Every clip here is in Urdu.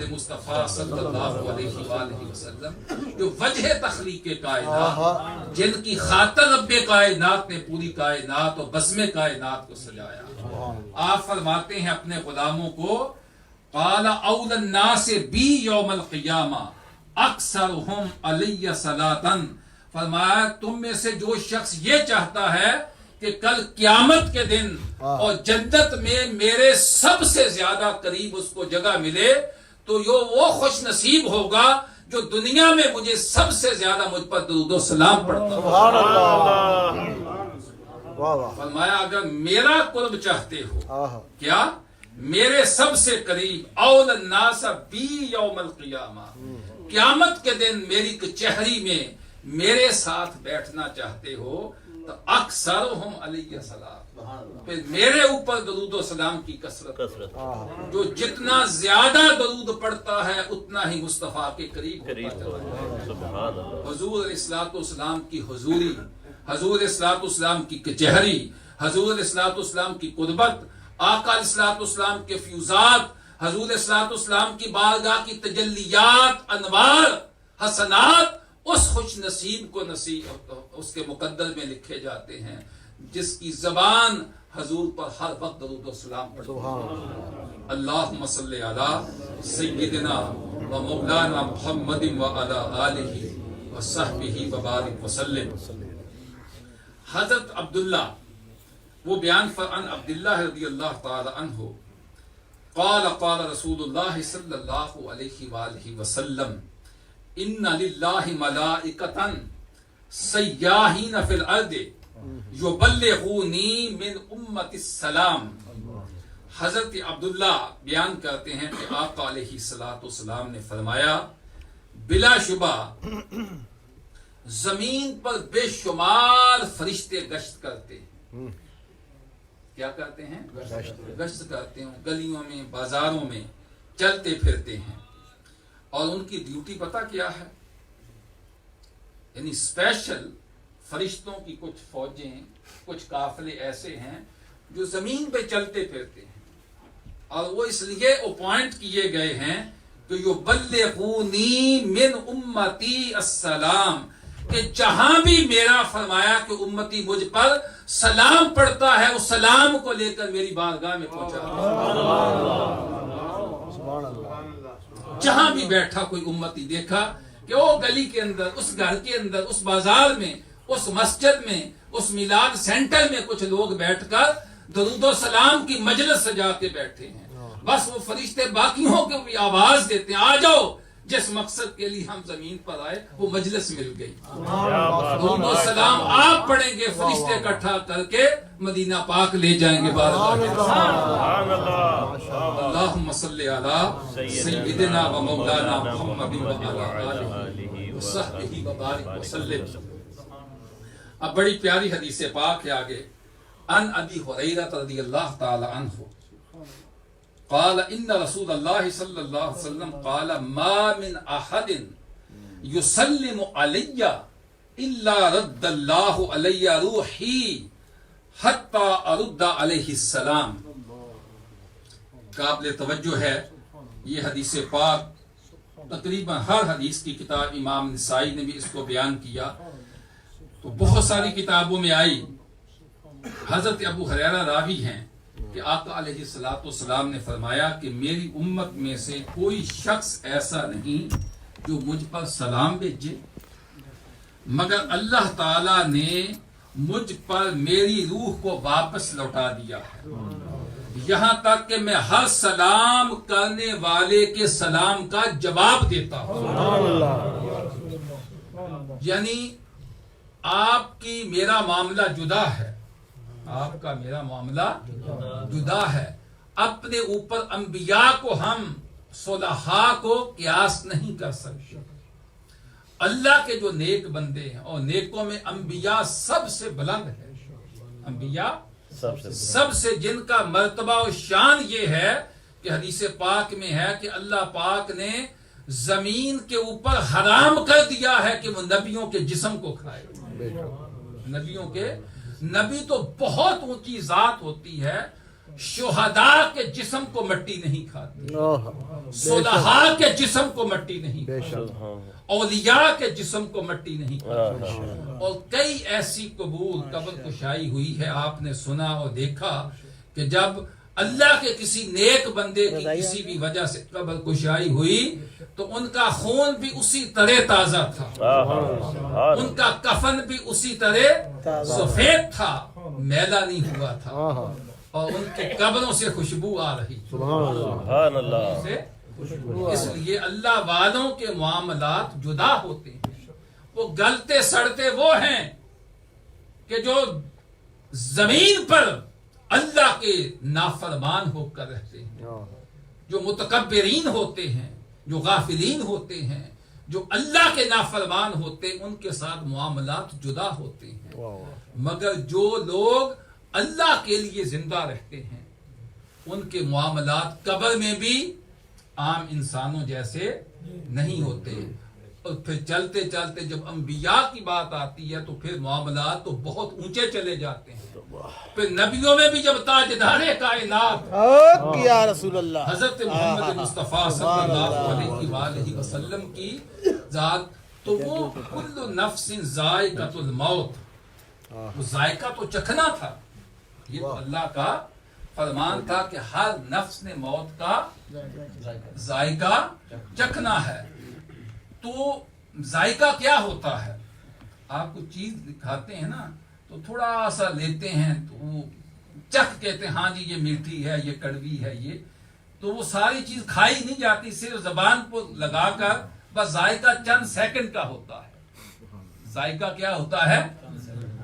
محمد مصطفیٰ صلی اللہ علیہ وآلہ وسلم جو وجہ تخلیق کائنات، جن کی خاطر رب کائنات نے پوری کائنات اور بزم کائنات کو سجایا. آپ فرماتے ہیں اپنے غلاموں کو قال اول الناس بی یوم القیامہ اکثرہم علی صلاۃ، فرمایا تم میں سے جو شخص یہ چاہتا ہے کہ کل قیامت کے دن اور جنت میں میرے سب سے زیادہ قریب اس کو جگہ ملے تو وہ خوش نصیب ہوگا جو دنیا میں مجھے سب سے زیادہ مجھ پر درود و سلام پڑھتا. سبحان اللہ. فرمایا اگر میرا قرب چاہتے ہو، کیا میرے سب سے قریب اول الناس بی یوم القیامہ، قیامت کے دن میری کچہری میں میرے ساتھ بیٹھنا چاہتے ہو تو اکثرہم علیہ صلاۃ، پھر میرے اوپر درود و سلام کی کثرت. جو جتنا زیادہ درود پڑھتا ہے اتنا ہی مصطفیٰ کے قریب ہوتا ہے. حضور علیہ الصلوۃ والسلام کی حضوری، حضور علیہ الصلوۃ والسلام کی کچہری، حضور علیہ الصلوۃ والسلام کی قربت، آقا علیہ الصلوۃ والسلام کے فیوزات، حضور علیہ الصلوۃ والسلام کی بارگاہ کی تجلیات، انوار، حسنات اس خوش نصیب کو نصیب اس کے مقدر میں لکھے جاتے ہیں جس کی زبان حضور پر ہر وقت درود و سلام پڑھتی ہے. اللہم صلی علی سیدنا و مولانا محمد و علی آلہ و صحبہ وبارک وسلم. حضرت عبداللہ وہ بیان فران عبداللہ رضی اللہ تعالی عنہ قال قال رسول اللہ صلی اللہ علیہ وآلہ وسلم ان للہ ملائکۃ سیاحین فی الارض یبلغونی من امت السلام. حضرت عبداللہ بیان کرتے ہیں کہ آقا علیہ الصلوۃ والسلام نے فرمایا بلا شبہ زمین پر بے شمار فرشتے گشت کرتے ہیں. کیا کرتے ہیں؟ گشت کرتے ہیں، گلیوں میں بازاروں میں چلتے پھرتے ہیں. اور ان کی ڈیوٹی پتہ کیا ہے؟ یعنی اسپیشل فرشتوں کی کچھ فوجیں، کچھ قافلے ایسے ہیں جو زمین پہ چلتے پھرتے ہیں اور وہ اس لیے اپوائنٹ کیے گئے ہیں کہ یبلغونی من امتی السلام، کہ جہاں بھی میرا فرمایا کہ امتی مجھ پر سلام پڑھتا ہے اس سلام کو لے کر میری بارگاہ میں پہنچا. جہاں بھی بیٹھا کوئی امتی دیکھا کہ وہ گلی کے اندر، اس گھر کے اندر، اس بازار میں، اس مسجد میں، اس میلاد سینٹر میں کچھ لوگ بیٹھ کر درود و سلام کی مجلس سجا کے بیٹھے ہیں، بس وہ فرشتے باقیوں کو بھی آواز دیتے ہیں آ جاؤ، جس مقصد کے لیے ہم زمین پر آئے وہ مجلس مل گئی. درود و سلام آپ پڑھیں گے، فرشتے اکٹھا کر کے مدینہ پاک لے جائیں گے بارگاہ میں. اللہم صلی علی سیدنا و مولانا محمد و علی آلہ و صحبہ وبارک وسلم. اب بڑی پیاری حدیث پاک ہے آگے. ان ابی ہریرہ رضی اللہ تعالی عنہ قال ان رسول اللہ صلی اللہ علیہ وسلم قال ما من احد يسلم علی الا رد اللہ علی روحی حتی ارد علیہ السلام. قابل توجہ ہے یہ حدیث پاک، تقریباً ہر حدیث کی کتاب امام نسائی نے بھی اس کو بیان کیا تو بہت ساری کتابوں میں آئی. حضرت ابو ہریرہ راوی ہیں کہ آقا علیہ الصلوۃ والسلام نے فرمایا کہ میری امت میں سے کوئی شخص ایسا نہیں جو مجھ پر سلام بھیجے مگر اللہ تعالی نے مجھ پر میری روح کو واپس لوٹا دیا ہے، یہاں تک کہ میں ہر سلام کرنے والے کے سلام کا جواب دیتا ہوں. یعنی آپ کی میرا معاملہ جدا ہے، آپ کا میرا معاملہ جدا ہے. اپنے اوپر انبیاء کو ہم صلحاء کو قیاس نہیں کر سکتے. اللہ کے جو نیک بندے ہیں اور نیکوں میں انبیاء سب سے بلند ہے، انبیاء سب سے جن کا مرتبہ و شان یہ ہے کہ حدیث پاک میں ہے کہ اللہ پاک نے زمین کے اوپر حرام کر دیا ہے کہ وہ نبیوں کے جسم کو کھائے. نبیوں کے نبی تو بہت اونچی ذات ہوتی ہے شہداء کے جسم کو مٹی نہیں کھاتی، صلحاء کے جسم کو مٹی نہیں کھاتی، اولیاء کے جسم کو مٹی نہیں کھاتی۔ اور کئی ایسی قبر کشائی ہوئی ہے، آپ نے سنا اور دیکھا کہ جب اللہ کے کسی نیک بندے کی کسی بھی وجہ سے قبر کشائی ہوئی تو ان کا خون بھی اسی طرح تازہ تھا، ان کا کفن بھی اسی طرح سفید تھا، میلا نہیں ہوا تھا، اور ان کی قبروں سے خوشبو آ رہی۔ سبحان اللہ۔ اس لیے اللہ والوں کے معاملات جدا ہوتے ہیں، وہ گلتے سڑتے وہ ہیں کہ جو زمین پر اللہ کے نافرمان ہو کر رہتے ہیں، جو متکبرین ہوتے ہیں، جو غافلین ہوتے ہیں، جو اللہ کے نافرمان ہوتے ہیں، ان کے ساتھ معاملات جدا ہوتے ہیں۔ مگر جو لوگ اللہ کے لیے زندہ رہتے ہیں ان کے معاملات قبر میں بھی عام انسانوں جیسے نہیں ہوتے، اور پھر چلتے چلتے جب انبیاء کی بات آتی ہے تو پھر معاملات تو بہت اونچے چلے جاتے ہیں۔ پھر نبیوں میں بھی جب تاجدار کائنات یا رسول اللہ حضرت محمد مصطفیٰ صلی اللہ علیہ وآلہ وسلم کی ذات، تو وہ کل نفس ذائقۃ الموت، وہ ذائقہ تو چکھنا تھا، یہ تو اللہ کا فرمان تھا کہ ہر نفس نے موت کا ذائقہ چکھنا ہے۔ تو ذائقہ کیا ہوتا ہے؟ آپ کو چیز دکھاتے ہیں نا تو تھوڑا سا لیتے ہیں تو وہ چکھ کہتے ہیں ہاں جی یہ میٹھی ہے، یہ کڑوی ہے، یہ تو وہ ساری چیز کھائی نہیں جاتی، صرف زبان کو لگا کر بس ذائقہ چند سیکنڈ کا ہوتا ہے۔ ذائقہ کیا ہوتا ہے؟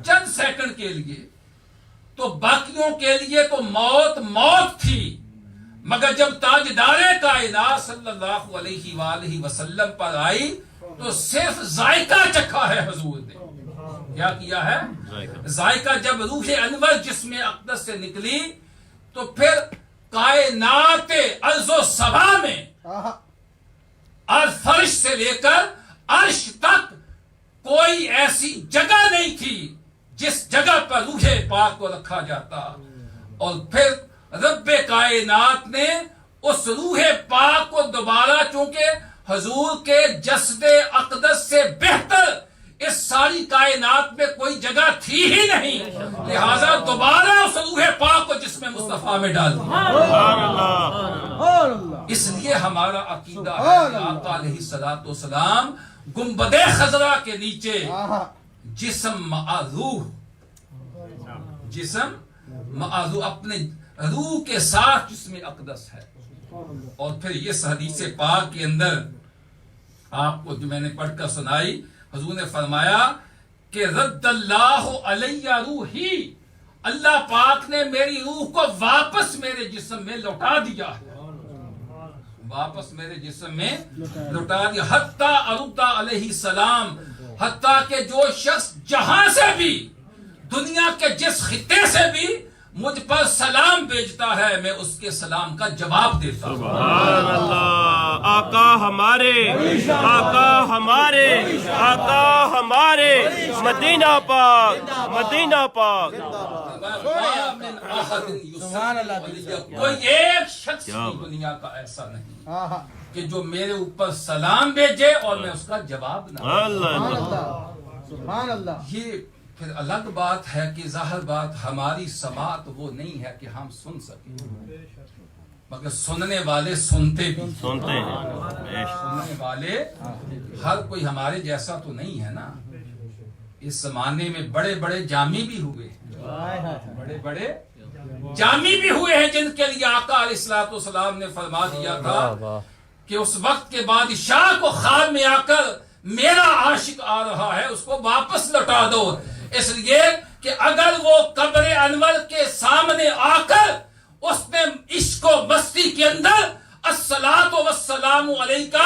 چند سیکنڈ کے لیے۔ تو باقیوں کے لیے تو موت موت تھی، مگر جب تاجدار کائنات صلی اللہ علیہ وآلہ وسلم پر آئی تو صرف ذائقہ چکھا ہے حضور نے۔ کیا کیا ہے؟ ذائقہ۔ جب روح انور جسم اقدس سے نکلی تو پھر کائنات ارض و سبا میں اور فرش سے لے کر عرش تک کوئی ایسی جگہ نہیں تھی جس جگہ پر روح پاک کو رکھا جاتا، اور پھر رب کائنات نے اس روح پاک کو دوبارہ، چونکہ حضور کے جسد اقدس سے بہتر اس ساری کائنات میں کوئی جگہ تھی ہی نہیں، لہذا دوبارہ اس روح پاک کو جسم مصطفیٰ میں ڈال دیا۔ اس لیے ہمارا عقیدہ ہے کہ آقا علیہ الصلوۃ والسلام گنبد خضرا کے نیچے جسم مع روح، جسم مع روح، اپنے روح کے ساتھ جسم اقدس ہے۔ اور پھر یہ حدیث پاک کے اندر آپ کو جو میں نے پڑھ کر سنائی، حضور نے فرمایا کہ رد اللہ علیہ روحی، اللہ پاک نے میری روح کو واپس میرے جسم میں لوٹا دیا ہے، واپس میرے جسم میں لوٹا دیا۔ حتیٰ ارد علیہ السلام، حتیٰ کہ جو شخص جہاں سے بھی، دنیا کے جس خطے سے بھی مجھ پر سلام بھیجتا ہے میں اس کے سلام کا جواب دیتا ہوں۔ سبحان اللہ۔ آقا ہمارے، آقا ہمارے، آقا ہمارے، مدینہ پاک، مدینہ پاک۔ کوئی ایک شخص بھی دنیا کا ایسا نہیں کہ جو میرے اوپر سلام بھیجے اور میں اس کا جواب نہ دوں۔ یہ پھر الگ بات ہے کہ ظاہر بات ہماری سماعت وہ نہیں ہے کہ ہم سن سکیں، مگر سننے والے سنتے بھی، سنتے ہیں، سننے والے ہر کوئی ہمارے جیسا تو نہیں ہے نا۔ اس زمانے میں بڑے بڑے جامی بھی ہوئے ہیں، بڑے بڑے جامی بھی ہوئے ہیں جن کے لیے آقا علیہ الصلوۃ والسلام نے فرما دیا تھا کہ اس وقت کے بادشاہ کو خواب میں آ کر میرا عاشق آ رہا ہے، اس کو واپس لوٹا دو، اس لیے کہ اگر وہ قبر انور کے سامنے آ کر اس نے عشق و مستی کے اندر الصلاۃ والسلام علیکہ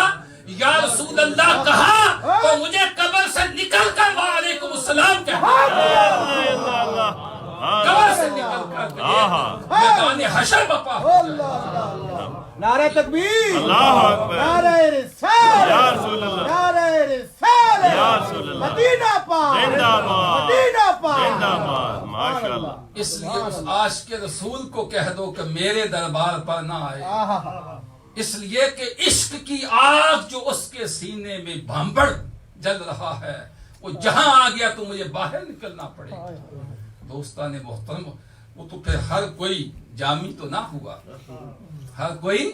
یا رسول اللہ کہا تو مجھے قبر سے نکل کر وعلیکم السلام کہا، قبر سے نکل کر میدان حشر بپا ہو جائے۔ نعرہ تکبیر، اللہ اکبر، نعرہ رسالت، یا رسول اللہ، نعرہ رسالت، یا رسول اللہ، مدینہ پاک، زندہ باد، مدینہ پاک، زندہ باد، ماشاءاللہ۔ اس لیے اس عاشق رسول کو کہہ دو کہ میرے دربار پر نہ آئے، اس لیے کہ عشق کی آگ جو اس کے سینے میں بھانبڑ جل رہا ہے، وہ جہاں آ گیا تو مجھے باہر نکلنا پڑے گا۔ دوستان محترم، وہ تو پھر ہر کوئی جامی تو نہ ہوا، ہر کوئی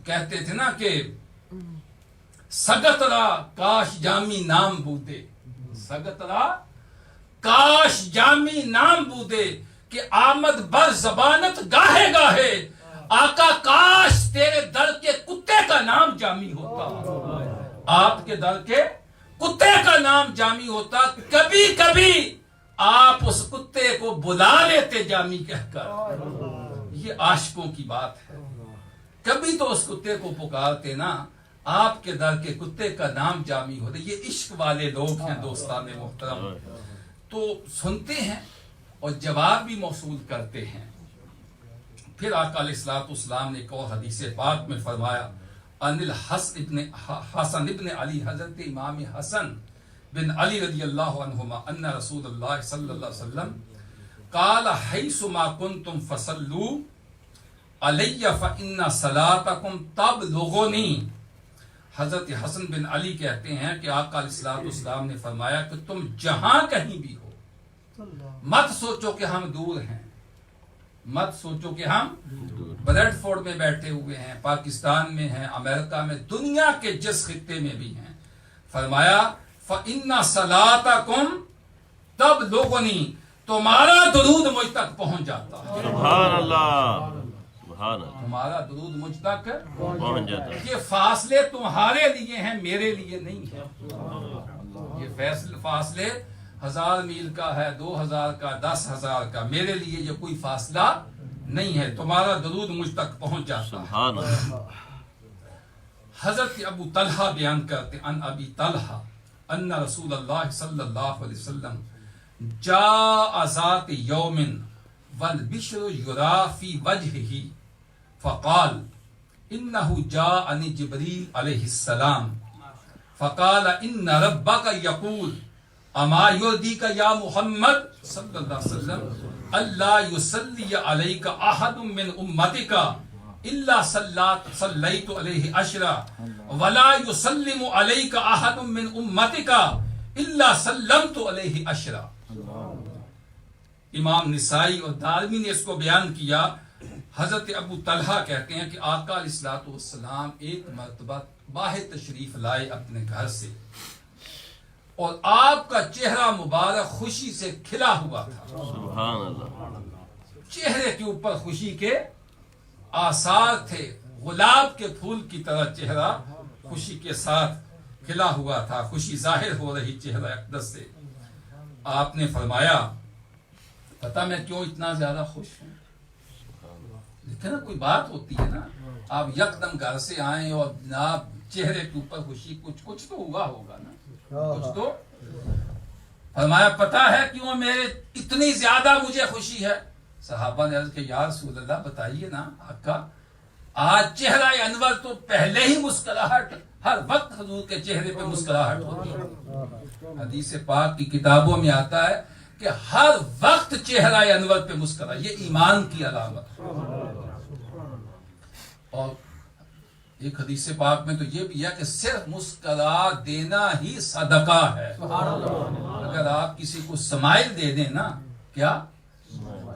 کہتے تھے نا کہ سگترا کاش جامی نام بودے، سگترا کاش جامی نام بودے، کہ آمد بر زبانت گاہے گاہے، آقا کاش تیرے در کے کتے کا نام جامی ہوتا، آپ کے در کے کتے کا نام جامی ہوتا، کبھی کبھی آپ اس کتے کو بلا لیتے جامی کہہ کر۔ یہ عاشقوں کی بات ہے، کبھی تو اس کتے کو پکارتے نا، آپ کے در کے کتے کا نام جامی ہوتا۔ یہ عشق والے لوگ ہیں دوستان محترم، تو سنتے ہیں اور جواب بھی موصول کرتے ہیں۔ پھر آقا علیہ الصلوۃ والسلام نے ایک اور حدیث پاک میں فرمایا، ان الحسن ابن علی، حضرت امام حسن بن علی رضی اللہ عنہما، ان رسول اللہ صلی اللہ علیہ وسلم قال حیثما کنتم فصلوا علی فإن صلاتکم تبلغنی۔ حضرت حسن بن علی کہتے ہیں کہ آقا علیہ الصلوۃ والسلام نے فرمایا کہ تم جہاں کہیں بھی ہو، مت سوچو کہ ہم دور ہیں، مت سوچو کہ ہم بریڈ فورڈ میں بیٹھے ہوئے ہیں، پاکستان میں ہیں، امریکہ میں، دنیا کے جس خطے میں بھی ہیں۔ فرمایا فَإِنَّ صَلَاتَكُمْ تَبْلُغُنِي، تمہارا درود مجھ تک پہنچ جاتا ہے۔ سبحان اللہ، سبحان اللہ، تمہارا درود مجھ تک پہنچ جاتا ہے۔ یہ فاصلے تمہارے لیے ہیں، میرے لیے نہیں ہے۔ یہ فاصلے 1000 میل کا ہے، 2000 کا، 10,000 کا، میرے لیے یہ کوئی فاصلہ نہیں ہے، تمہارا درود مجھ تک پہنچ جاتا ہے۔ سبحان اللہ۔ حضرت ابو طلحہ بیان کرتے ان ابی طلحہ ان رسول اللہ صلی اللہ علیہ وسلم جاء ذات یوم والبشر یرا فی وجہہ فقال انہ جاءنی جبریل علیہ السلام فقال ان ربک یقول اما یردیک یا محمد صلی اللہ علیہ وسلم اللہ یصلی علیک احد من امتک الا صلیت علیہ عشرا ولا یسلم علیک احد من امتک الا سلمت علیہ عشرا۔ امام نسائی اور دارمی نے اس کو بیان کیا۔ حضرت ابو طلحہ کہتے ہیں کہ آقا علیہ الصلوۃ والسلام ایک مرتبہ باہر تشریف لائے اپنے گھر سے، اور آپ کا چہرہ مبارک خوشی سے کھلا ہوا تھا، سبحان اللہ، چہرے کے اوپر خوشی کے آثار تھے، گلاب کے پھول کی طرح چہرہ خوشی کے ساتھ کھلا ہوا تھا، خوشی ظاہر ہو رہی چہرہ اقدس سے۔ آپ نے فرمایا پتہ میں کیوں اتنا زیادہ خوش ہوں؟ دیکھیں نا، کوئی بات ہوتی ہے نا، آپ یکدم گھر سے آئیں اور جناب چہرے کے اوپر خوشی، کچھ تو ہوا ہوگا نا، کچھ تو۔ فرمایا پتہ ہے کیوں میرے اتنی زیادہ مجھے خوشی ہے؟ صحابہ نے عرض کہ یا رسول اللہ بتائیے نا آقا، آج چہرہ انور تو پہلے ہی مسکراہٹ، ہر وقت حضور کے چہرے پہ مسکراہٹ ہوتی ہے۔ حدیث پاک کی کتابوں میں آتا ہے کہ ہر وقت چہرہ انور پہ مسکرا، یہ ایمان کی علامت ہے۔ اور ایک حدیث پاک میں تو یہ بھی ہے کہ صرف مسکرا دینا ہی صدقہ ہے۔ اگر آپ کسی کو سمائل دے دیں نا، کیا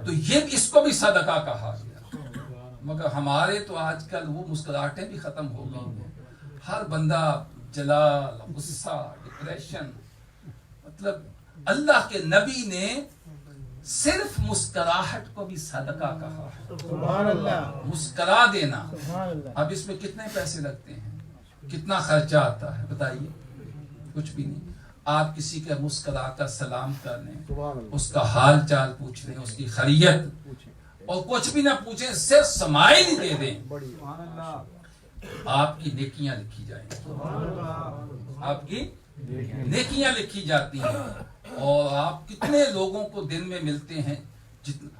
تو یہ اس کو بھی صدقہ کہا گیا۔ مگر ہمارے تو آج کل وہ مسکراہٹیں بھی ختم ہو گئی ہیں، ہر بندہ جلال، غصہ، ڈپریشن۔ مطلب اللہ کے نبی نے صرف مسکراہٹ کو بھی صدقہ کہا ہے، سبحان اللہ، مسکرا دینا۔ سبحان اللہ۔ اب اس میں کتنے پیسے لگتے ہیں، کتنا خرچہ آتا ہے بتائیے؟ کچھ بھی نہیں۔ آپ کسی کا مسکرا کر سلام کر لیں، اس کا حال چال پوچھ لیں، اس کی خیریت، اور کچھ بھی نہ پوچھیں، صرف سمائل ہی دے دیں، آپ کی نیکیاں لکھی جائیں گی، آپ کی نیکیاں لکھی جاتی ہیں۔ اور آپ کتنے لوگوں کو دن میں ملتے ہیں،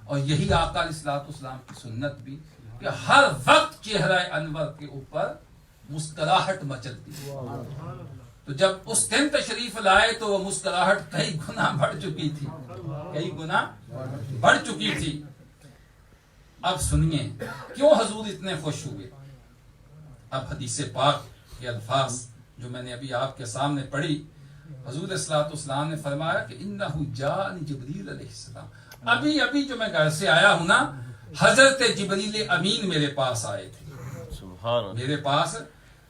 اور یہی آقا علیہ الصلوۃ والسلام کی سنت بھی کہ ہر وقت چہرہ انور کے اوپر مسکراہٹ مچلتی ہے۔ تو جب اس دن تشریف لائے تو وہ مسکراہٹ کئی گنا بڑھ چکی تھی، کئی گنا بڑھ چکی تھی۔ اب سنیے کیوں حضور اتنے خوش ہوئے۔ اب حدیث پاک کے الفاظ جو میں نے ابھی آپ کے سامنے پڑھی، حضور الصلوۃ والسلام نے فرمایا کہ انہ جاءنی جبریل علیہ السلام، ابھی جو میں گھر سے آیا ہوں نا، حضرت جبریل امین میرے پاس آئے تھے، سبحان اللہ، میرے پاس،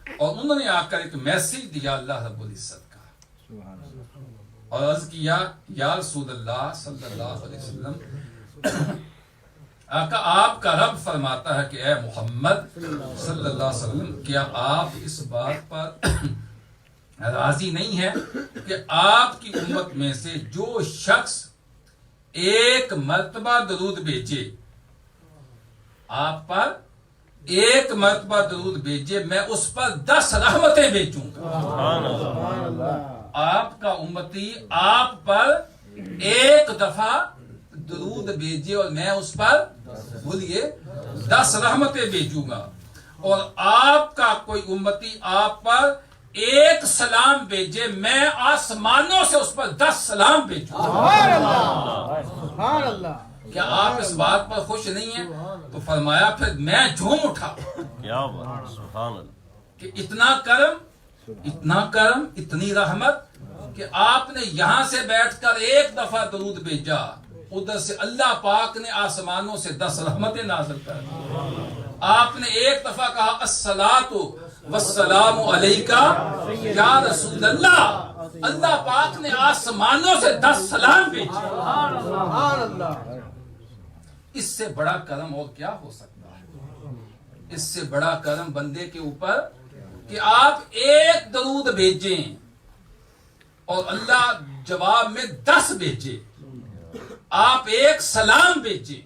اور انہوں نے آ کر ایک میسج دیا اللہ رب العزت کا، اور عرض کیا یا رسول اللہ صلی اللہ علیہ وسلم، آقا آپ کا رب فرماتا ہے کہ اے محمد صلی اللہ علیہ وسلم، کیا آپ اس بات پر راضی نہیں ہے کہ آپ کی امت میں سے جو شخص ایک مرتبہ درود بھیجے، آپ پر ایک مرتبہ درود بھیجے، میں اس پر 10 رحمتیں بھیجوں گا۔ سبحان اللہ، آپ کا امتی آپ پر ایک دفعہ درود بھیجے اور میں اس پر بولیے 10 رحمتیں بھیجوں گا، اور آپ کا کوئی امتی آپ پر ایک سلام بھیجے، میں آسمانوں سے اس پر 10 سلام بھیجوں گا۔ سبحان اللہ، سبحان اللہ۔ کیا آپ اس بات پر خوش نہیں ہیں؟ تو فرمایا پھر میں جھوم اٹھا کیا بات، سبحان اللہ، کہ اتنا کرم، اتنی رحمت کہ آپ نے یہاں سے بیٹھ کر ایک دفعہ درود بھیجا، ادھر سے اللہ پاک نے آسمانوں سے 10 رحمتیں نازل کر دی۔ آپ نے ایک دفعہ کہا الصلاۃ والسلام علیکا یا رسول اللہ، اللہ پاک نے آسمانوں سے 10 سلام بھیجے۔ سبحان اللہ۔ اس سے بڑا کرم اور کیا ہو سکتا ہے؟ اس سے بڑا کرم بندے کے اوپر کہ آپ ایک درود بھیجیں اور اللہ جواب میں 10 بھیجے، آپ ایک سلام بھیجیں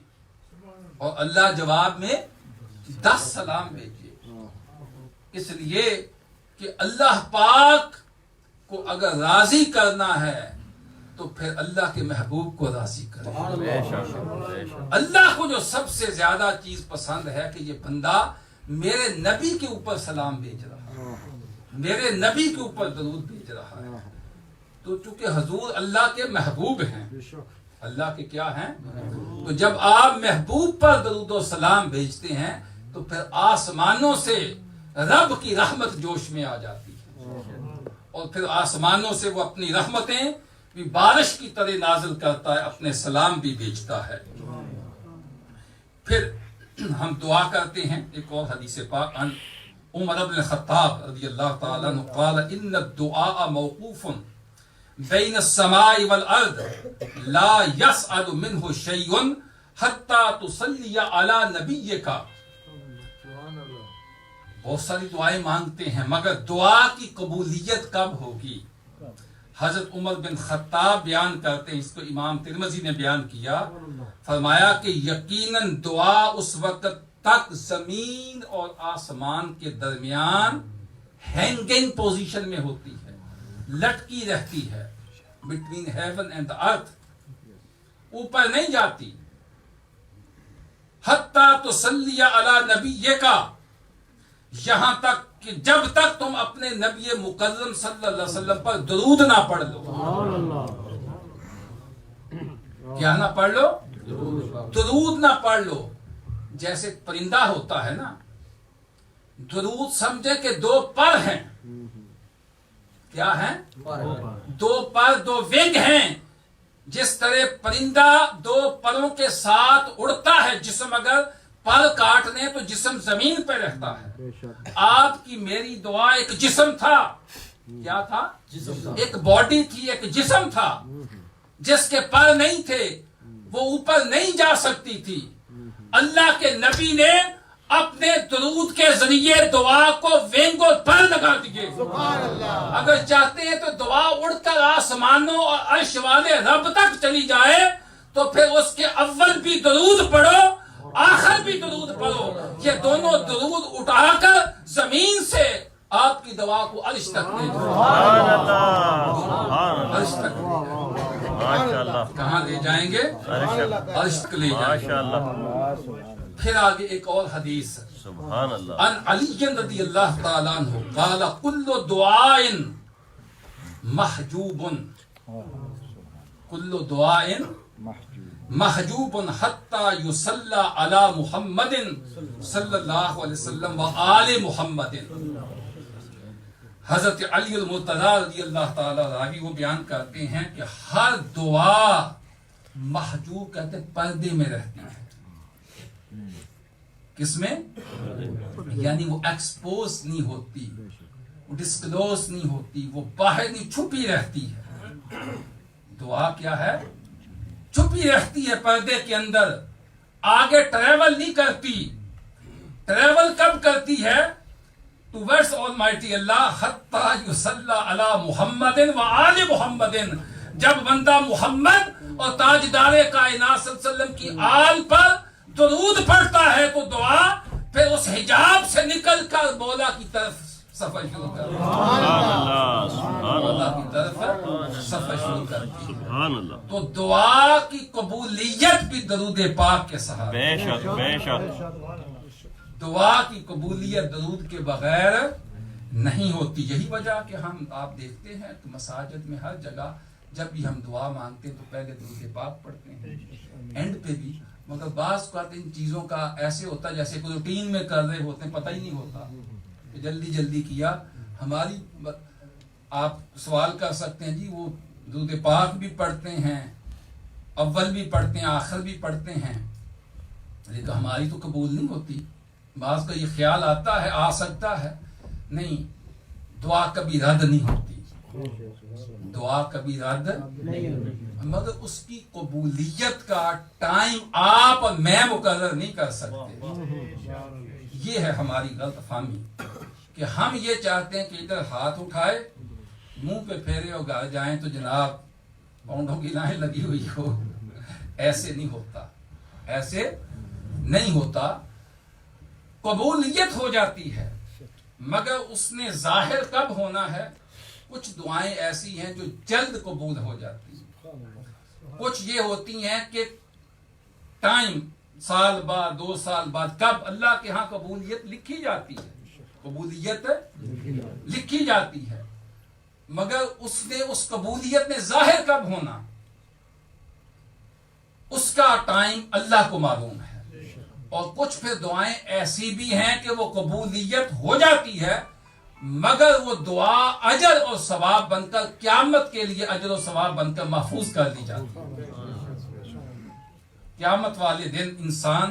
اور اللہ جواب میں 10 سلام بھیجے، اس لیے کہ اللہ پاک کو اگر راضی کرنا ہے تو پھر اللہ کے محبوب کو راضی کرے۔ بے شک، بے شک، اللہ کو جو سب سے زیادہ چیز پسند ہے کہ یہ بندہ میرے نبی کے اوپر سلام بھیج رہا ہے، میرے نبی کے اوپر درود بھیج رہا ہے۔ تو چونکہ حضور اللہ کے محبوب ہیں، اللہ کے کیا ہیں، تو جب آپ محبوب پر درود و سلام بھیجتے ہیں تو پھر آسمانوں سے رب کی رحمت جوش میں آ جاتی ہے، اور پھر آسمانوں سے وہ اپنی رحمتیں بھی بارش کی طرح نازل کرتا ہے، اپنے سلام بھی بھیجتا ہے۔ پھر ہم دعا کرتے ہیں۔ ایک اور حدیث پاک عن عمر بن الخطاب رضی اللہ تعالی عنہ قال ان الدعاء موقوف بین السماء والارض لا يسأل منه شيء حتى تصلي على نبيك۔ بہت ساری دعائیں مانگتے ہیں مگر دعا کی قبولیت کب ہوگی؟ حضرت عمر بن خطاب بیان کرتے ہیں، اس کو امام ترمذی نے بیان کیا، فرمایا کہ یقیناً دعا اس وقت تک زمین اور آسمان کے درمیان ہینگنگ پوزیشن میں ہوتی ہے، لٹکی رہتی ہے، بٹوین ہیون اینڈ ارتھ، اوپر نہیں جاتی۔ حتیٰ تصلی علی نبیک، یہاں تک کہ جب تک تم اپنے نبی مکرم صلی اللہ علیہ وسلم پر درود نہ پڑھ لو۔ کیا نہ پڑھ لو؟ درود نہ پڑھ لو۔ جیسے پرندہ ہوتا ہے نا، درود سمجھے کہ 2 پر ہیں، کیا ہیں؟ 2 پر، 2 ونگ ہیں۔ جس طرح پرندہ 2 پروں کے ساتھ اڑتا ہے، جسم اگر پر کاٹ لیں تو جسم زمین پہ رہتا ہے۔ آپ کی میری دعا ایک جسم تھا، کیا تھا؟ ایک باڈی تھی، ایک جسم تھا جس کے پر نہیں تھے، وہ اوپر نہیں جا سکتی تھی۔ اللہ کے نبی نے اپنے درود کے ذریعے دعا کو ونگ اور پر لگا دیے۔ اگر چاہتے ہیں تو دعا اڑ کر آسمانوں اور عرش والے رب تک چلی جائے تو پھر اس کے اول بھی درود پڑھو، آخر بھی درود پڑھو، یہ دونوں درود اٹھا کر زمین سے آپ کی دعا کو عرش تک لے جائیں۔ عرش تک ماشاءاللہ، کہاں لے جائیں گے؟ عرش تک لے جائیں گے۔ ماشاءاللہ، پھر آگے ایک اور حدیث، سبحان اللہ، عن علی رضی اللہ تعالیٰ عنہ قال کل دعاء محجوب کل دعائیں محجوب حتی یصلی علی محمد صلی اللہ علیہ وسلم و آل محمد. حضرت علی المرتضیٰ رضی اللہ تعالی راوی وہ بیان کرتے ہیں کہ ہر دعا محجوب کہتے پردے میں رہتی ہے. کس میں؟ یعنی وہ ایکسپوز نہیں ہوتی, وہ ڈسکلوز نہیں ہوتی, وہ باہر نہیں, چھپی رہتی ہے. دعا کیا ہے؟ چھپی رہتی ہے پردے کے اندر, آگے ٹریول نہیں کرتی. ٹریول کب کرتی ہے؟ ٹوورڈز آلمائٹی اللہ حتی یصلی علی محمد و آل محمد. جب بندہ محمد اور تاجدار کائنات صلی اللہ علیہ وسلم کی آل پر درود پڑھتا ہے تو دعا پھر اس حجاب سے نکل کر مولا کی طرف سفر شروع کرتی ہے. مولا کی طرف سفر شروع کرتی ہے. تو دعا کی قبولیت بھی درود پاک کے سہارے. بے شک بے شک. دعا کی قبولیت درود کے بغیر نہیں ہوتی. یہی وجہ کہ ہم آپ دیکھتے ہیں کہ مساجد میں ہر جگہ جب بھی ہم دعا مانگتے ہیں تو پہلے درود پاک پڑھتے ہیں, اینڈ پہ بھی. مگر بعض اوقات ان چیزوں کا ایسے ہوتا ہے جیسے کوئی روٹین میں کر رہے ہوتے ہیں, پتہ ہی نہیں ہوتا کہ جلدی جلدی کیا. ہماری آپ سوال کر سکتے ہیں جی وہ درود پاک بھی پڑھتے ہیں, اول بھی پڑھتے ہیں, آخر بھی پڑھتے ہیں, لیکن ہماری تو قبول نہیں ہوتی. بعض کا یہ خیال آتا ہے, آ سکتا ہے, نہیں, دعا کبھی رد نہیں ہوتی. دعا کبھی رد مگر اس کی قبولیت کا ٹائم آپ اور میں مقرر نہیں کر سکتے. یہ ہے ہماری غلط فہمی کہ ہم یہ چاہتے ہیں کہ ادھر ہاتھ اٹھائے, منہ پہ پھیرے اور گھر جائیں تو جناب پاؤنڈوں کی لائن لگی ہوئی ہو. ایسے نہیں ہوتا, ایسے نہیں ہوتا. قبولیت ہو جاتی ہے مگر اس نے ظاہر کب ہونا ہے. کچھ دعائیں ایسی ہیں جو جلد قبول ہو جاتی ہیں, کچھ یہ ہوتی ہیں کہ ٹائم سال بعد 2 سال بعد. کب اللہ کے ہاں قبولیت لکھی جاتی ہے, قبولیت لکھی جاتی ہے, مگر اس نے اس قبولیت نے ظاہر کب ہونا اس کا ٹائم اللہ کو معلوم ہے. اور کچھ پھر دعائیں ایسی بھی ہیں کہ وہ قبولیت ہو جاتی ہے مگر وہ دعا اجر اور ثواب بن کر قیامت کے لیے اجر و ثواب بن کر محفوظ کر دی جاتی ہے. قیامت والے دن انسان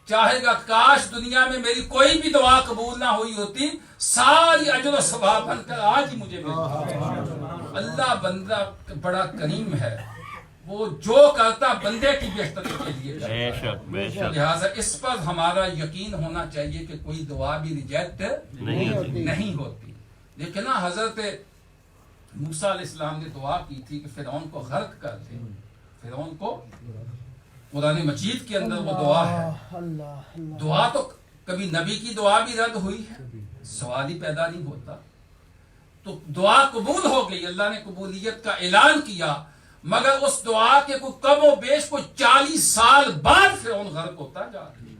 چاہے گا کاش دنیا میں میری کوئی بھی دعا قبول نہ ہوئی ہوتی, ساری اجر و ثواب بن کر آج ہی مجھے مل. اللہ بندہ بڑا کریم ہے, وہ جو کرتا بندے کی بہتری کے لیے کرتا. لہٰذا اس پر ہمارا یقین ہونا چاہیے کہ کوئی دعا بھی ریجیکٹ نہیں ہوتی. لیکن حضرت موسیٰ علیہ السلام نے دعا کی تھی کہ فرعون کو غرق کر دے. فرعون کو قرآن مجید کے اندر وہ دعا ہے. دعا تو کبھی نبی کی دعا بھی رد ہوئی ہے, سوال ہی پیدا نہیں ہوتا. تو دعا قبول ہو گئی, اللہ نے قبولیت کا اعلان کیا, مگر اس دعا کے کوئی کم و بیش کو 40 سال بعد فرعون غرق ہوتا جا رہا ہے,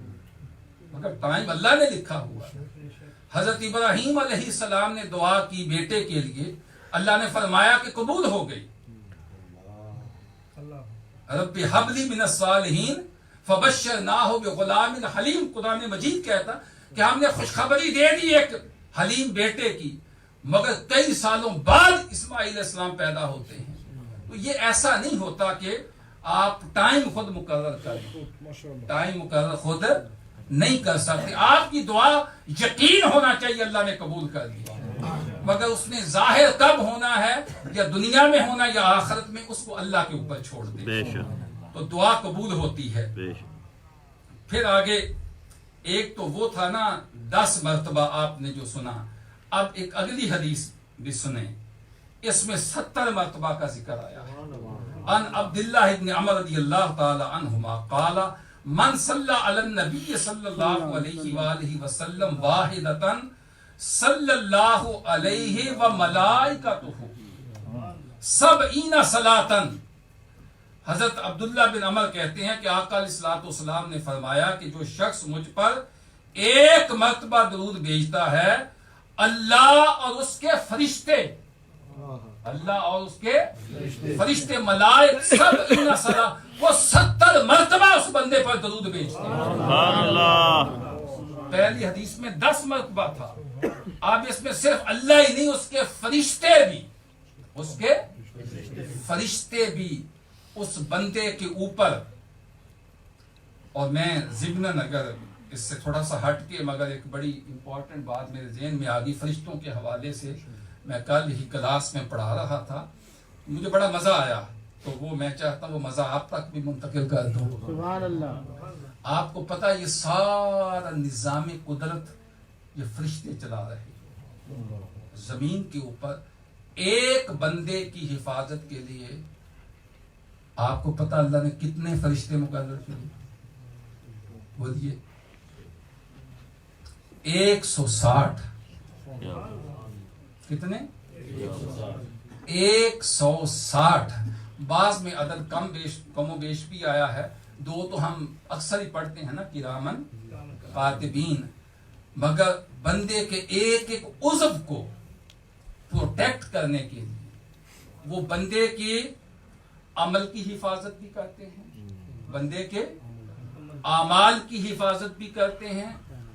مگر ٹائم اللہ نے لکھا ہوا ہے. حضرت ابراہیم علیہ السلام نے دعا کی بیٹے کے لیے, اللہ نے فرمایا کہ قبول ہو گئی. رب ہب لی من الصالحین فبشرناہ بغلام حلیم. قرآن مجید کہتا کہ ہم نے خوشخبری دے دی ایک حلیم بیٹے کی, مگر کئی سالوں بعد اسماعیل علیہ السلام پیدا ہوتے ہیں. تو یہ ایسا نہیں ہوتا کہ آپ ٹائم خود مقرر کریں, ٹائم مقرر خود نہیں کر سکتے. آپ کی دعا یقین ہونا چاہیے اللہ نے قبول کر دی, مگر اس نے ظاہر کب ہونا ہے, یا دنیا میں ہونا یا آخرت میں, اس کو اللہ کے اوپر چھوڑ دے. تو دعا قبول ہوتی ہے. پھر آگے ایک تو وہ تھا نا 10 مرتبہ آپ نے جو سنا, اب ایک اگلی حدیث بھی سنیں, اس میں 70 مرتبہ کا ذکر آیا ہے. ان عبداللہ ابن عمر رضی اللہ تعالی عنہما قال من صلی علی النبی صلی اللہ علیہ وآلہ وسلم واحدتا صلی اللہ علیہ وملائکتہ 70 صلاۃ. حضرت عبداللہ بن عمر کہتے ہیں کہ آقا علیہ الصلوۃ والسلام نے فرمایا کہ جو شخص مجھ پر 1 مرتبہ درود بھیجتا ہے, اللہ اور اس کے فرشتے, اللہ اور اس کے فرشتے ملائک سب اتنا سلا وہ 70 مرتبہ اس بندے پر درود بھیجتے ہیں. سبحان اللہ. پہلی حدیث میں 10 مرتبہ تھا. اب اس میں صرف اللہ ہی نہیں اس کے فرشتے بھی اس بندے کے اوپر. اور میں ضمناً اگر اس سے تھوڑا سا ہٹ کے مگر ایک بڑی امپورٹنٹ بات میرے ذہن میں آ گئی فرشتوں کے حوالے سے. میں کل ہی کلاس میں پڑھا رہا تھا, مجھے بڑا مزہ آیا, تو وہ میں چاہتا ہوں وہ مزہ آپ تک بھی منتقل کر دوں. سبحان اللہ. آپ کو پتہ یہ سارا نظام قدرت یہ فرشتے چلا رہے ہیں زمین کے اوپر ایک بندے کی حفاظت کے لیے. آپ کو پتہ اللہ نے کتنے فرشتے مقرر کیے؟ بولیے 160. کتنے؟ 160. بعض میں عدد کم و بیش بھی آیا ہے. 2 تو ہم اکثر ہی پڑھتے ہیں نا کرامن کاتبین. مگر بندے کے ایک ایک عضو کو پروٹیکٹ کرنے کے لیے وہ بندے کے عمل کی حفاظت بھی کرتے ہیں, بندے کے اعمال کی حفاظت بھی کرتے ہیں,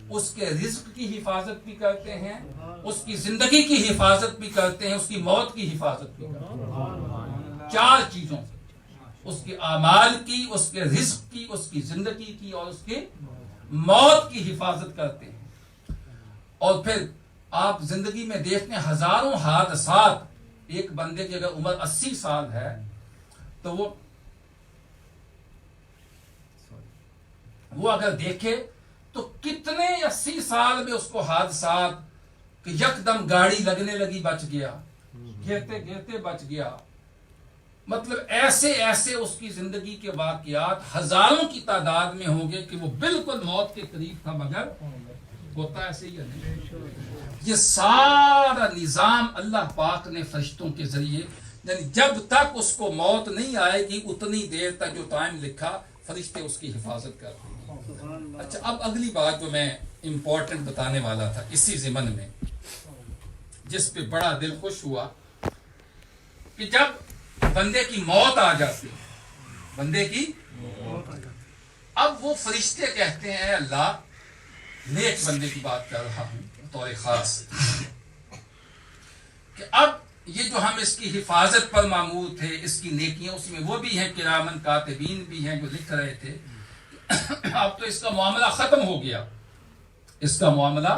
اس کے رزق کی حفاظت بھی کرتے ہیں, اس کی زندگی کی حفاظت بھی کرتے ہیں, اس کی موت کی حفاظت بھی کرتے ہیں. 4 چیزوں سے اس کے اعمال کی, اس کے رزق کی, اس کی زندگی کی اور اس کی موت کی حفاظت کرتے ہیں. اور پھر آپ زندگی میں دیکھتے ہیں ہزاروں حادثات. ایک بندے کی اگر عمر 80 سال ہے تو وہ اگر دیکھے تو کتنے 80 سال میں اس کو حادثات کہ یکدم گاڑی لگنے لگی بچ گیا, گرتے گرتے بچ گیا. مطلب ایسے ایسے اس کی زندگی کے واقعات ہزاروں کی تعداد میں ہوں گے کہ وہ بالکل موت کے قریب تھا مگر ہوتا ایسے ہی ہے. یہ سارا نظام اللہ پاک نے فرشتوں کے ذریعے, یعنی جب تک اس کو موت نہیں آئے گی اتنی دیر تک جو ٹائم لکھا فرشتے اس کی حفاظت کرتے ہیں. اچھا, اب اگلی بات جو میں امپورٹنٹ بتانے والا تھا اسی ضمن میں, جس پہ بڑا دل خوش ہوا کہ جب بندے کی موت آ جاتی, بندے کی اب وہ فرشتے کہتے ہیں اللہ, نیک بندے کی بات کر رہا ہوں طور خاص, کہ اب یہ جو ہم اس کی حفاظت پر مامور تھے, اس کی نیکیاں اس میں وہ بھی ہیں کرامن کاتبین بھی ہیں جو لکھ رہے تھے, اب تو اس کا معاملہ ختم ہو گیا, اس کا معاملہ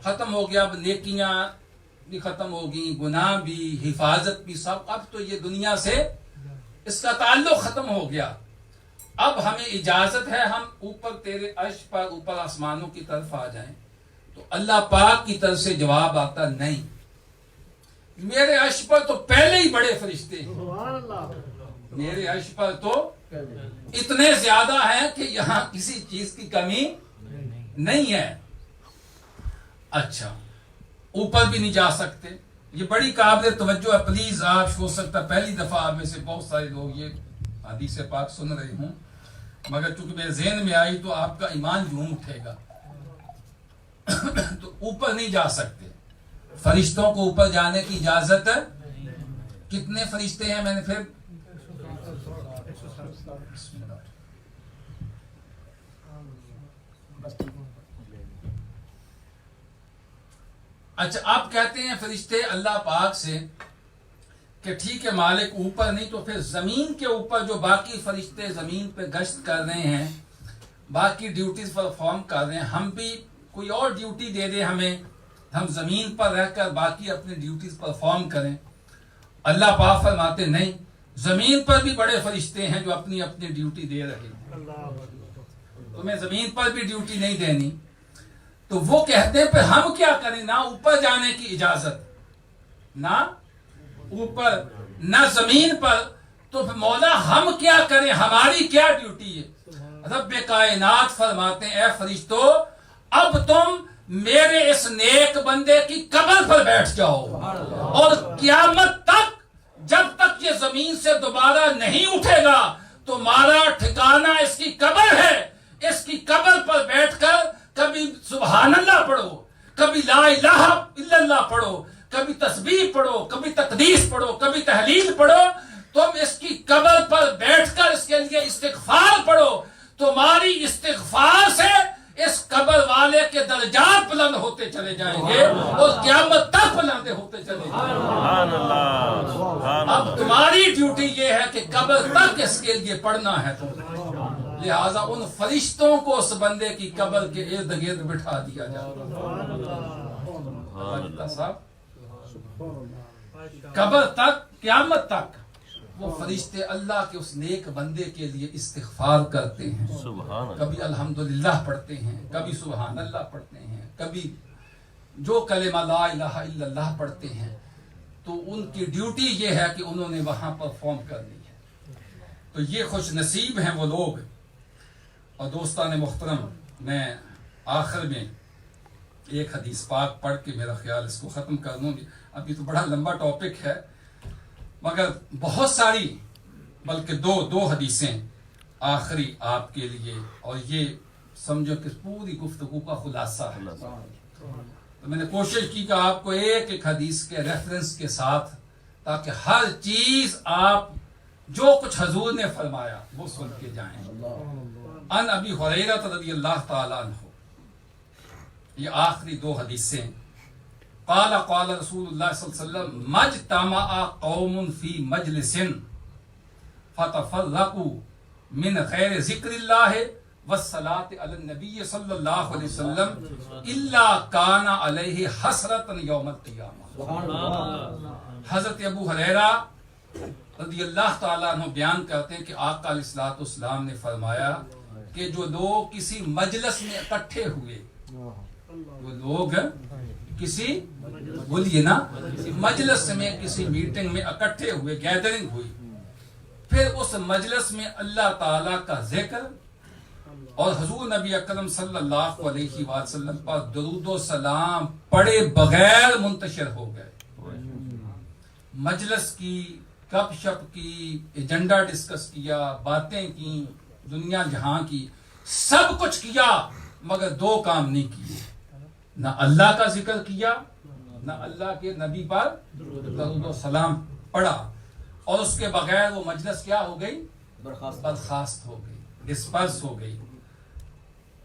ختم ہو گیا. اب نیکیاں بھی ختم ہو گئی, گناہ بھی, حفاظت بھی, سب. اب تو یہ دنیا سے اس کا تعلق ختم ہو گیا. اب ہمیں اجازت ہے ہم اوپر تیرے عرش پر اوپر آسمانوں کی طرف آ جائیں. تو اللہ پاک کی طرف سے جواب آتا نہیں, میرے عرش پر تو پہلے ہی بڑے فرشتے ہیں, میرے عرش پر تو اتنے زیادہ ہیں کہ یہاں کسی چیز کی کمی نہیں ہے. اچھا, اوپر بھی نہیں جا سکتے. یہ بڑی قابل توجہ ہے, پلیز آپ ہو سکتا پہلی دفعہ آپ میں سے بہت سارے لوگ یہ حدیث پاک سن رہے ہوں, مگر چونکہ میرے ذہن میں آئی تو آپ کا ایمان جھوم اٹھے گا. تو اوپر نہیں جا سکتے, فرشتوں کو اوپر جانے کی اجازت ہے. کتنے فرشتے ہیں؟ میں نے پھر اچھا, آپ کہتے ہیں فرشتے اللہ پاک سے کہ ٹھیک ہے مالک اوپر نہیں, تو پھر زمین کے اوپر جو باقی فرشتے زمین پہ گشت کر رہے ہیں, باقی ڈیوٹیز پرفارم کر رہے ہیں, ہم بھی کوئی اور ڈیوٹی دے دے ہمیں, ہم زمین پر رہ کر باقی اپنی ڈیوٹیز پرفارم کریں. اللہ پاک فرماتے نہیں, زمین پر بھی بڑے فرشتے ہیں جو اپنی اپنی ڈیوٹی دے رہے ہیں, تمہیں زمین پر بھی ڈیوٹی نہیں دینی. تو وہ کہتے ہیں پھر ہم کیا کریں, نہ اوپر جانے کی اجازت, نہ اوپر نہ زمین پر, تو پھر مولا ہم کیا کریں, ہماری کیا ڈیوٹی ہے؟ رب کائنات فرماتے ہیں اے فرشتو, اب تم میرے اس نیک بندے کی قبر پر بیٹھ جاؤ, اور قیامت تک جب تک یہ زمین سے دوبارہ نہیں اٹھے گا تمہارا ٹھکانہ اس کی قبر ہے. اس کی قبر پر بیٹھ کر کبھی سبحان اللہ پڑھو, کبھی لا الہ الا اللہ پڑھو, کبھی تسبیح پڑھو، کبھی تقدیس پڑھو، کبھی تحلیل پڑھو، تم اس کی قبر پر بیٹھ کر اس کے لیے استغفار پڑھو، تمہاری استغفار سے اس قبر والے کے درجات بلند ہوتے چلے جائیں گے اور قیامت تک بلند ہوتے چلے جائیں گے۔ سبحان اللہ، سبحان اب اللہ۔ تمہاری ڈیوٹی یہ ہے کہ قبر تک اس کے لیے پڑھنا ہے تمہیں، لہذا ان فرشتوں کو اس بندے کی قبر کے ارد گرد بٹھا دیا جائے۔ صاحب قبر تک، قیامت تک وہ فرشتے اللہ کے اس نیک بندے کے لیے استغفار کرتے ہیں، سبحان اللہ۔ کبھی الحمدللہ پڑھتے ہیں، کبھی سبحان اللہ پڑھتے ہیں، کبھی جو کلمہ لا الہ الا اللہ پڑھتے ہیں۔ تو ان کی ڈیوٹی یہ ہے کہ انہوں نے وہاں پرفارم کرنی ہے۔ تو یہ خوش نصیب ہیں وہ لوگ۔ اور دوستان محترم، میں آخر میں ایک حدیث پاک پڑھ کے میرا خیال اس کو ختم کر دوں گی۔ ابھی تو بڑا لمبا ٹاپک ہے، مگر بہت ساری، بلکہ دو حدیثیں آخری آپ کے لیے، اور یہ سمجھو کہ پوری گفتگو کا خلاصہ ہے۔ تو میں نے کوشش کی کہ آپ کو ایک ایک حدیث کے ریفرنس کے ساتھ، تاکہ ہر چیز آپ جو کچھ حضور نے فرمایا وہ سن کے جائیں۔ ان ابی ہریرہ رضی اللہ تعالیٰ عنہ، یہ آخری دو حدیثیں۔ قال قال رسول اللہ صلی اللہ علیہ وسلم مجتمع قوم فی مجلس فتفرقوا من غیر ذکر اللہ والصلاة علی النبی صلی اللہ علیہ وسلم الا کان علیہ حسرۃ یوم القیامہ۔ حضرت ابو ہریرہ رضی اللہ تعالیٰ عنہ بیان کرتے ہیں کہ آقا علیہ الصلوۃ والسلام نے فرمایا کہ جو لوگ کسی مجلس میں اکٹھے ہوئے، وہ لوگ کسی، بولیے نا، مجلس میں، کسی میٹنگ میں اکٹھے ہوئے، گیدرنگ ہوئی، پھر اس مجلس میں اللہ تعالیٰ کا ذکر اور حضور نبی اکرم صلی اللہ علیہ وسلم پر درود و سلام پڑھے بغیر منتشر ہو گئے۔ مجلس کی، گپ شپ کی، ایجنڈا ڈسکس کیا، باتیں کی، دنیا جہاں کی، سب کچھ کیا، مگر دو کام نہیں کیے، نہ اللہ کا ذکر کیا، نہ اللہ کے نبی پر درود و سلام پڑھا، اور اس کے بغیر وہ مجلس کیا ہو گئی؟ برخاست ہو گئی، ڈسپرس ہو گئی۔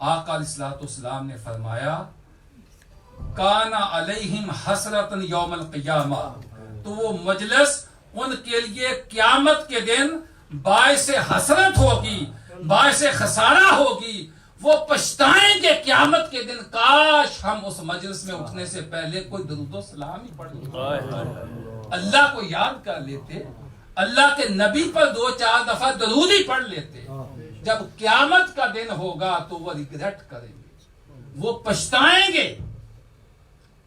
آقا علیہ الصلوۃ والسلام نے فرمایا کان علیہم حسرۃ یوم القیامہ، تو وہ مجلس ان کے لیے قیامت کے دن باعث حسرت ہوگی، باعث خسارہ ہوگی، وہ پچھتائیں گے قیامت کے دن، کاش ہم اس مجلس میں اٹھنے سے پہلے کوئی درود و سلام ہی پڑھ لیتے، اللہ کو یاد کر لیتے، اللہ کے نبی پر 2-4 دفعہ درود ہی پڑھ لیتے۔ جب قیامت کا دن ہوگا تو وہ ریگریٹ کریں گے، وہ پچھتائیں گے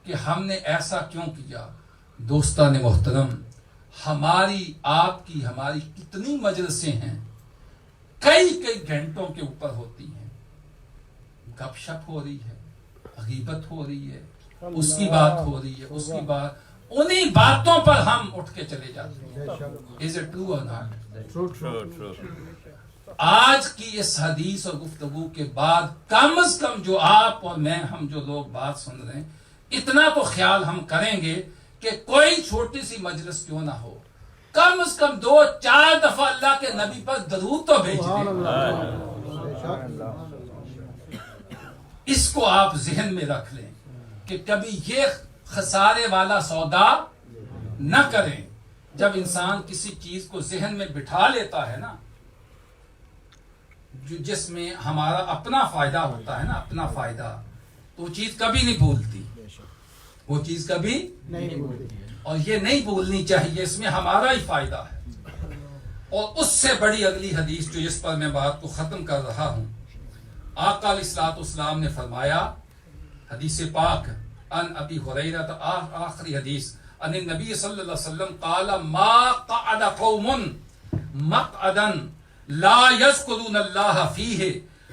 کہ ہم نے ایسا کیوں کیا۔ دوستان محترم، ہماری، آپ کی، ہماری کتنی مجلسیں ہیں، کئی گھنٹوں کے اوپر ہوتی ہیں، گپ شپ ہو رہی ہے، غیبت ہو رہی ہے، اس کی بات ہو رہی ہے، اس کی بات، انہی باتوں پر ہم اٹھ کے چلے جاتے ہیں۔ Is it true or not؟ True. آج کی اس حدیث اور گفتگو کے بعد کم از کم جو آپ اور میں، ہم جو لوگ بات سن رہے ہیں، اتنا تو خیال ہم کریں گے کہ کوئی چھوٹی سی مجلس کیوں نہ ہو، کم از کم 2-4 دفعہ اللہ کے نبی پر درود تو بھیج دیں۔ اس کو آپ ذہن میں رکھ لیں کہ کبھی یہ خسارے والا سودا نہ کریں۔ جب انسان کسی چیز کو ذہن میں بٹھا لیتا ہے نا، جس میں ہمارا اپنا فائدہ ہوتا ہے نا، اپنا فائدہ، تو وہ چیز کبھی نہیں بھولتی، وہ چیز کبھی نہیں بھولتی، اور یہ نہیں بھولنی چاہیے، اس میں ہمارا ہی فائدہ ہے۔ اور اس سے بڑی اگلی حدیث جو جس پر میں بات کو ختم کر رہا ہوں، آقا علیہ الصلوۃ والسلام نے فرمایا، حدیث پاک ان ابی ہریرہ، آخری حدیث، ان النبی صلی اللہ علیہ وسلم قال ما قعد قوم مقعدا لا يذكرون الله فيه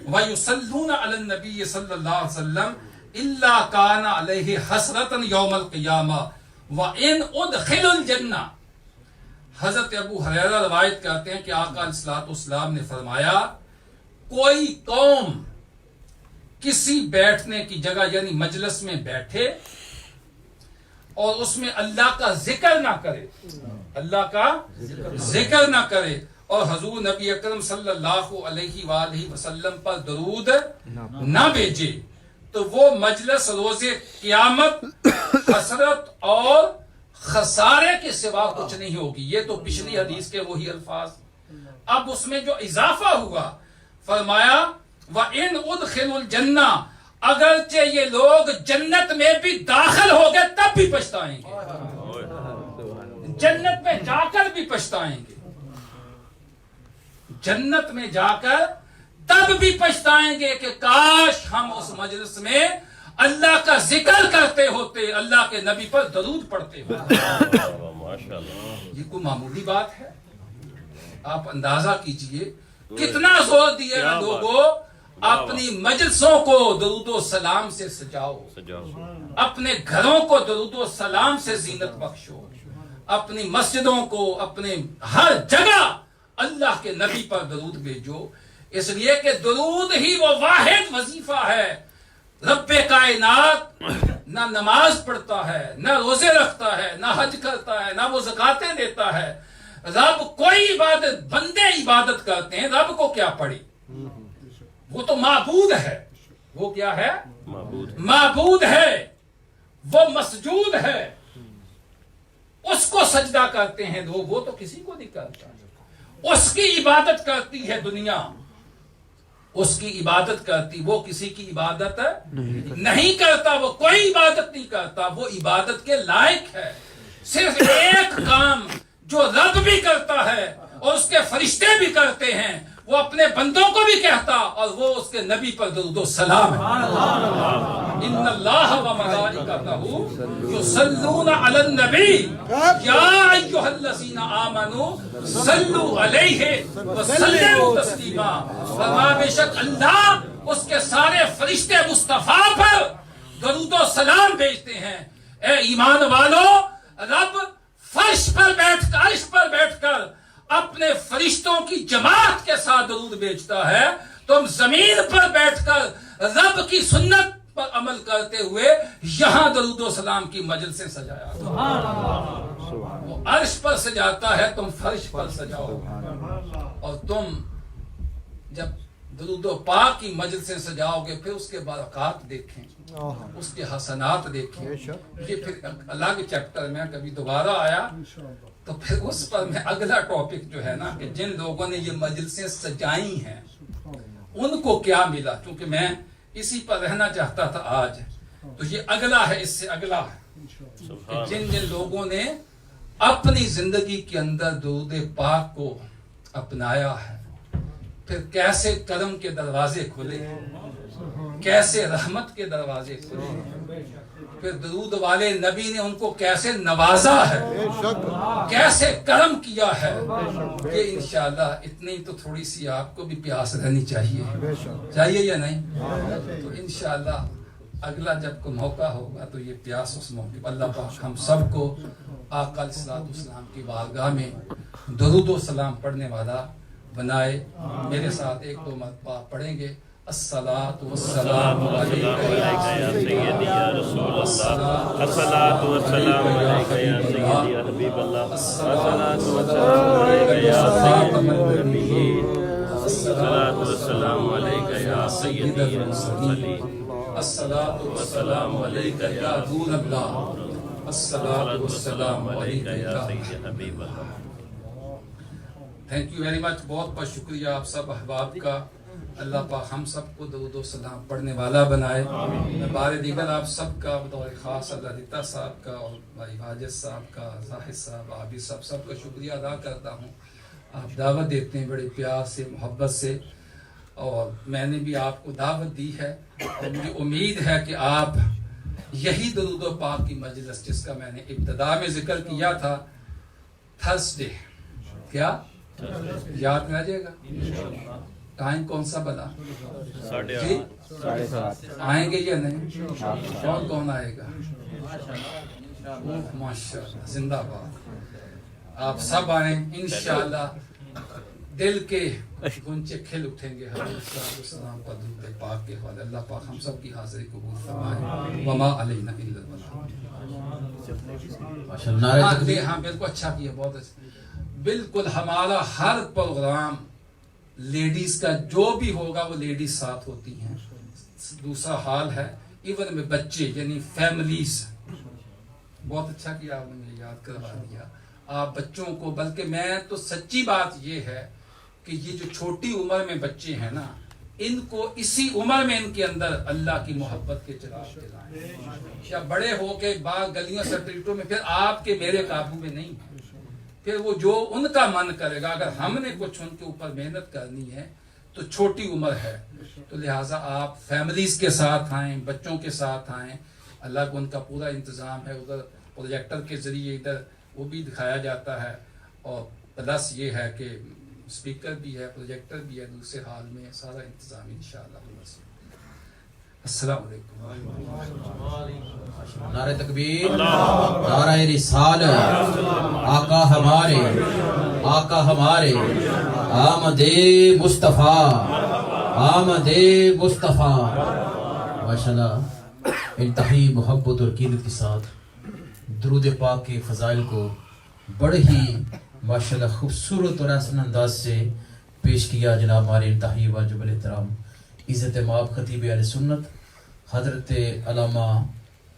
ويصلون على النبي صلی اللہ علیہ وسلم الا كان عليه حسرۃ یوم القیامہ وان ادخلوا الجنہ۔ حضرت ابو ہریرہ روایت کرتے ہیں کہ آقا علیہ الصلوۃ والسلام نے فرمایا، کوئی قوم کسی بیٹھنے کی جگہ یعنی مجلس میں بیٹھے اور اس میں اللہ کا ذکر نہ کرے، اللہ کا ذکر نہ کرے، اور حضور نبی اکرم صلی اللہ علیہ وآلہ وسلم پر درود نہ بھیجے، تو وہ مجلس روز قیامت حسرت اور خسارے کے سوا کچھ نہیں ہوگی۔ یہ تو پچھلی حدیث کے وہی الفاظ، اب اس میں جو اضافہ ہوا، فرمایا وَإِنْ أُدْخِلُوا الْجَنَّةَ، اگرچہ یہ لوگ جنت میں بھی داخل ہو گئے تب بھی پچھتائیں گے، جنت میں جا کر بھی پچھتائیں گے، جنت میں جا کر تب بھی پچھتائیں گے کہ کاش ہم اس مجلس میں اللہ کا ذکر کرتے ہوتے، اللہ کے نبی پر درود پڑھتے ہوتے۔ یہ کوئی معمولی بات ہے؟ آپ اندازہ کیجئے کتنا زور دیا ہے لوگوں، اپنی مجلسوں کو درود و سلام سے سجاؤ، اپنے گھروں کو درود و سلام سے زینت بخشو، اپنی مسجدوں کو، اپنے ہر جگہ اللہ کے نبی پر درود بھیجو، اس لیے کہ درود ہی وہ واحد وظیفہ ہے۔ رب کائنات نہ نماز پڑھتا ہے، نہ روزے رکھتا ہے، نہ حج کرتا ہے، نہ وہ زکاتیں دیتا ہے، رب کوئی عبادت، بندے عبادت کرتے ہیں، رب کو کیا پڑھی؟ وہ تو معبود ہے، وہ کیا ہے؟ معبود ہے، وہ مسجود ہے، اس کو سجدہ کرتے ہیں لوگ، وہ تو کسی کو نہیں کرتا، اس کی عبادت کرتی ہے دنیا، اس کی عبادت کرتی، وہ کسی کی عبادت نہیں کرتا، وہ کوئی عبادت نہیں کرتا، وہ عبادت کے لائق ہے۔ صرف ایک کام جو رب بھی کرتا ہے اور اس کے فرشتے بھی کرتے ہیں، وہ اپنے بندوں کو بھی کہتا، اور وہ اس کے نبی پر درود و سلام ہے۔ ان اللہ و ملائکتہ یصلون علی النبی یا ایھا الذین آمنوا صلوا علیہ وسلموا تسلیما، فرمایا بے شک اللہ اس کے سارے فرشتے مصطفیٰ پر درود و سلام بھیجتے ہیں۔ اے ایمان والو، رب فرش پر بیٹھ کر، عرش پر بیٹھ کر اپنے فرشتوں کی جماعت کے ساتھ درود بھیجتا ہے، تم زمین پر بیٹھ کر رب کی سنت پر عمل کرتے ہوئے یہاں درود و سلام کی مجلسیں سجایا، وہ عرش پر سجاتا ہے، تم فرش پر سجاؤ، اور تم جب درود و پاک کی مجلسیں سجاؤ گے پھر اس کے برکات دیکھیں، اس کے حسنات دیکھیں۔ یہ پھر الگ چیپٹر میں کبھی دوبارہ آیا تو پھر اس پر میں اگلا ٹاپک جو ہے نا کہ جن لوگوں نے یہ مجلسیں سجائی ہیں ان کو کیا ملا، کیونکہ میں اسی پر رہنا چاہتا تھا آج، تو یہ اگلا ہے، اس سے اگلا ہے کہ جن جن لوگوں نے اپنی زندگی کے اندر درود پاک کو اپنایا ہے، پھر کیسے کرم کے دروازے کھلے، کیسے رحمت کے دروازے کھلے، پھر درود والے نبی نے ان کو کیسے نوازا ہے، کیسے کرم کیا ہے۔ یہ انشاءاللہ اتنی تو تھوڑی سی آپ کو بھی پیاس رہنی چاہیے یا نہیں؟ تو انشاءاللہ اگلا جب کو موقع ہوگا تو یہ پیاس اس موقع، اللہ پاک ہم سب کو آقا علیہ الصلوۃ والسلام کی بارگاہ میں درود و سلام پڑھنے والا بنائے۔ میرے ساتھ ایک دو مرتبہ پڑھیں گے، الصلاۃ والسلام علیک یا سیدی یا رسول اللہ، الصلاۃ والسلام علیک یا سیدی یا حبیب اللہ، الصلاۃ والسلام علیک یا خاتم النبیین، الصلاۃ والسلام علیک یا سیدی المرسلین، الصلاۃ والسلام علیک یا رسول اللہ، الصلاۃ والسلام علیک یا سیدی حبیب اللہ۔ تھینک یو ویری مچ، بہت بہت شکریہ آپ سب احباب کا۔ اللہ پاک ہم سب کو درود و سلام پڑھنے والا بنائے۔ میں بار دیگر آپ سب کا بطور خاص اللہ رتا صاحب کا اور بھائی واجد صاحب کا، زاہد صاحب، عابد صاحب، سب کا شکریہ ادا کرتا ہوں۔ آپ دعوت دیتے ہیں بڑے پیار سے، محبت سے، اور میں نے بھی آپ کو دعوت دی ہے، اور مجھے امید ہے کہ آپ یہی درود و پاک کی مجلس جس کا میں نے ابتدا میں ذکر کیا تھا، تھرسڈے، کیا یاد رہ جائے گا؟ ٹائم کون سا بنا؟ جی آئیں گے یا نہیں؟ کون کون آئے گا؟ ماشاءاللہ، زندہ باد، آپ سب آئیں انشاءاللہ۔ دل کے گنچے کھل اٹھیں گے حضرت السلام کا درود پاک کے حوالے. اللہ پاک ہم سب کی حاضری قبول فرمائے. وما علینا الا البلاغ. ہاں بالکل اچھا کیا, بہت اچھا. بالکل ہمارا ہر پروگرام لیڈیز کا جو بھی ہوگا وہ لیڈیز ساتھ ہوتی ہیں. دوسرا حال ہے ایون میں بچے یعنی فیملیز. بہت اچھا کیا آپ نے مجھے یاد کروا دیا. آپ بچوں کو, بلکہ میں تو سچی بات یہ ہے کہ یہ جو چھوٹی عمر میں بچے ہیں نا, ان کو اسی عمر میں ان کے اندر اللہ کی محبت کے چراغ جلائیں. یا بڑے ہو کے بعض گلیوں سٹریٹوں میں پھر آپ کے میرے قابو میں نہیں ہے. پھر وہ جو ان کا من کرے گا, اگر ہم نے کچھ ان کے اوپر محنت کرنی ہے تو چھوٹی عمر ہے, تو لہٰذا آپ فیملیز کے ساتھ آئیں, بچوں کے ساتھ آئیں. اللہ کو ان کا پورا انتظام ہے. ادھر پروجیکٹر کے ذریعے ادھر وہ بھی دکھایا جاتا ہے, اور پلس یہ ہے کہ اسپیکر بھی ہے, پروجیکٹر بھی ہے. دوسرے حال میں سارا انتظام انشاءاللہ. السلام علیکم. نعرہ تکبیر, نعرہ رسالت. آقا ہمارے, آقا ہمارے, آمد مصطفیٰ, آمد مصطفیٰ. ماشاءاللہ انتہائی محبت اور عقیدت کے ساتھ درود پاک کے فضائل کو بڑے ہی ماشاءاللہ خوبصورت اور احسن انداز سے پیش کیا جناب ہمارے انتہائی واجب الاحترام عزت مآب خطیب اہل سنت حضرت علامہ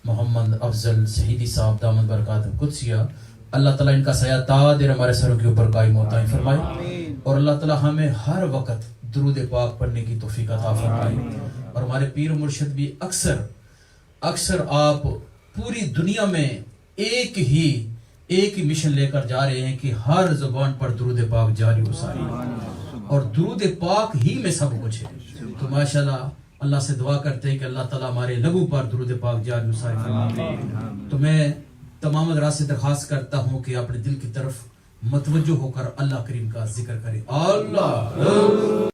محمد افضل شہیدی صاحب دامت برکات القدسیہ. اللہ تعالیٰ ان کا سایہ دیر ہمارے سروں کے اوپر قائم و دائم فرمائے, اور اللہ تعالیٰ ہمیں ہر وقت درود پاک پڑھنے کی توفیق عطا فرمائے. اور ہمارے پیر و مرشد بھی اکثر آپ پوری دنیا میں ایک ہی مشن لے کر جا رہے ہیں کہ ہر زبان پر درود پاک جاری و ساری, اور درود پاک ہی میں سب کچھ ہے. تو ماشاءاللہ اللہ سے دعا کرتے ہیں کہ اللہ تعالیٰ ہمارے لبوں پر درود پاک جاری و ساری فرمائے. تو میں تمام حضرات سے درخواست کرتا ہوں کہ اپنے دل کی طرف متوجہ ہو کر اللہ کریم کا ذکر کریں. اللہ